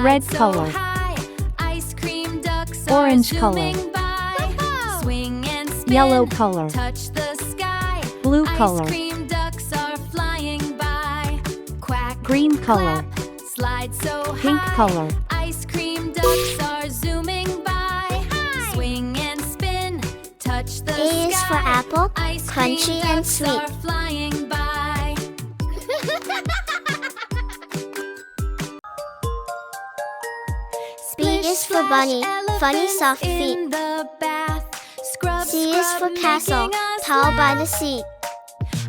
red color, orange color, yellow color, blue color, green color, pink color. Ice cream ducks are zooming by. Swing and spin, touch the sky. A is for apple, crunchy and sweet. Are flying by. B is for bunny, funny soft feet. In the bath. Scrub, C is for scrub, castle, making us tall by the laugh. sea.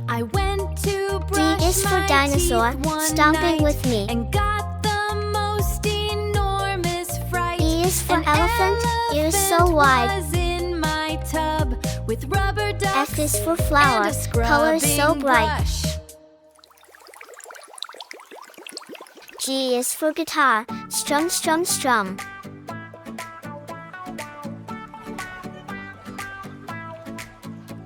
I went to brush D is for my dinosaur, teeth one stomping night with me. and got the most enormous fright. E is for An elephant, ears so wide. was in my tub with rubber ducks. F is for flower, and a colors so scrubbing bright. brush. G is for guitar, strum, strum, strum.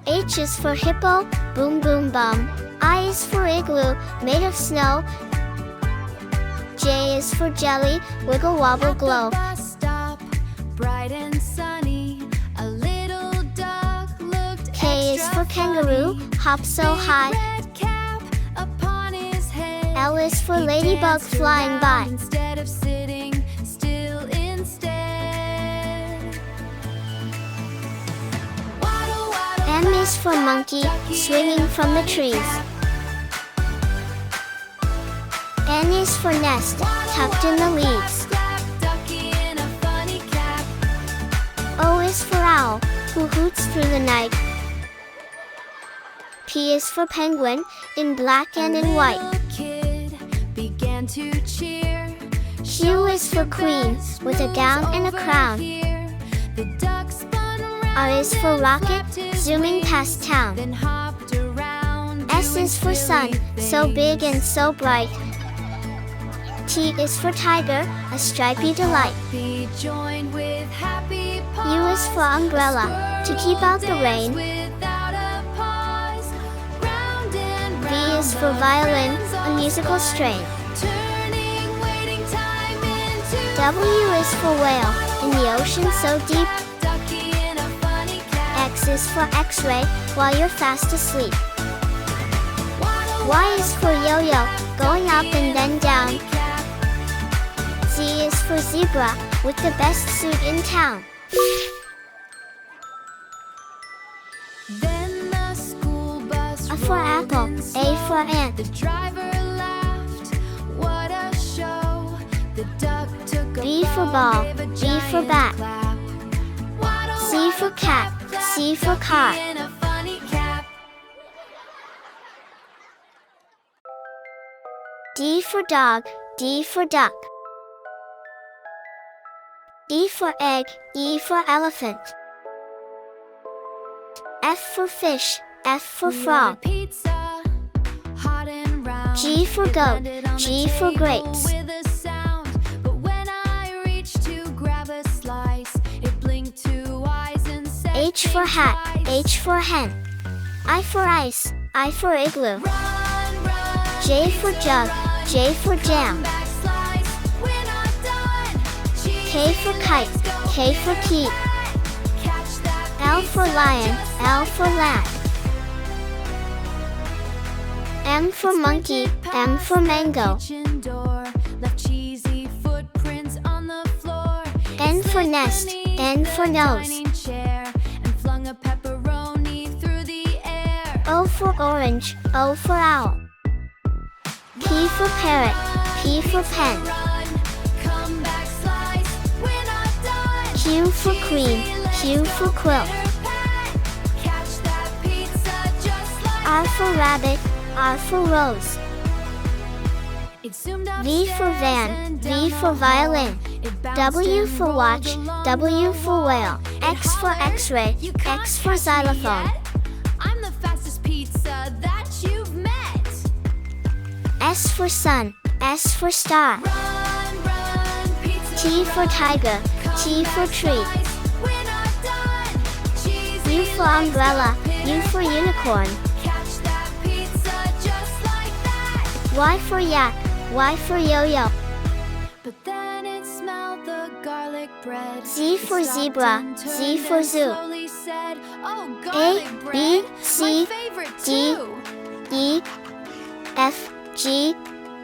H is for hippo, boom, boom, bum. I is for igloo, made of snow. J is for jelly, wiggle, wobble, glow. At the bus stop, bright and sunny, a little duck looked K is for kangaroo, funny. hop so Big high. red cap upon his head. L is for He ladybug danced flying around by. instead of sitting still instead. Waddle, waddle, M is for monkey, ducky swinging in a from the funny trees. cap. N is for nest, tucked in the leaves. Ducky in a funny cap. O is for owl, who hoots through the night. P is for penguin, in black and in white. A little kid began to cheer. Q is for queen, with a gown and a crown. The duck spun around. R is for and rocket, flapped his zooming wings, past town. then hopped around, S doing is for sun, silly so big things. and so bright. T is for tiger, a stripy delight. Be joined with happy U is for umbrella, to keep out the rain. Without a pause. Round and V round is for the violin, friends a all musical spun, strain. turning waiting time into W is for whale, in the ocean so deep. ducky in a funny cap. X is for x-ray, while you're fast asleep. Waddle, Y is for yo-yo, going up and then down. funny cap. Z is for zebra, with the best suit in town. Then the school bus A for rolled apple, in A slow. for ant. The driver laughed, what a show. The duck took a B for bow, ball, gave a B for giant bat. clap. Waddle, C for waddle, cat, clap, clap, C for ducky car. in a funny cap. D for dog, D for duck. E for egg, E for elephant. F for fish, F for We frog. ordered pizza, hot and round. G for It goat, landed on the G for table grapes. with a sound. But when I reached to grab a slice, it blinked two eyes and said, H for "Think hat, twice." H for hen. I for ice, I for igloo. Run, run, J for jug, run, J for jam. come back, slice, we're not done. G K for kite, let's go K for get key. back. Catch that L for pizza lion, just L like for lamb. M for monkey, M for mango. Kitchen door, left cheesy footprints on the floor. N for Slid nest, beneath N the for nose. dining chair and flung a pepperoni through the air. O for orange, O for owl. P for parrot, P for pen. Run, come back, slice, we're not done. Q for queen, Q for quilt. Catch that pizza just like R for rabbit, R for rose. it zoomed V for upstairs van, and V down for the violin. hall. It bounced W and for rolled watch, along W the for whale. wall. It X for hollered, x-ray, "You can't X for catch me xylophone. yet. I'm the fastest pizza that you've met. S for sun, S for star. Run, run, pizza T for run. tiger, Come T for back, tree. slice, we're not done. Cheesy U for legs umbrella, up U in for front. unicorn. Catch that pizza just like that. Y for yak, Y for yo-yo. But then it the garlic bread. Z for It stopped zebra, and Z turned for and zoo. slowly said, "Oh, A, garlic bread, B, my C, favorite D, too." E, F, G,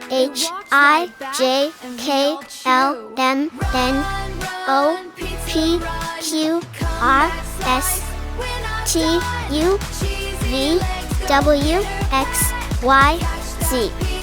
It H, walks I, right back J, and we K, all L, chew. M, N, Run, O, run, pizza, P, run. Q, Come R, back, S, slice. We're not T, done. U, Cheesy V, legs go W, together. X, Y, Catch the Z. pizza.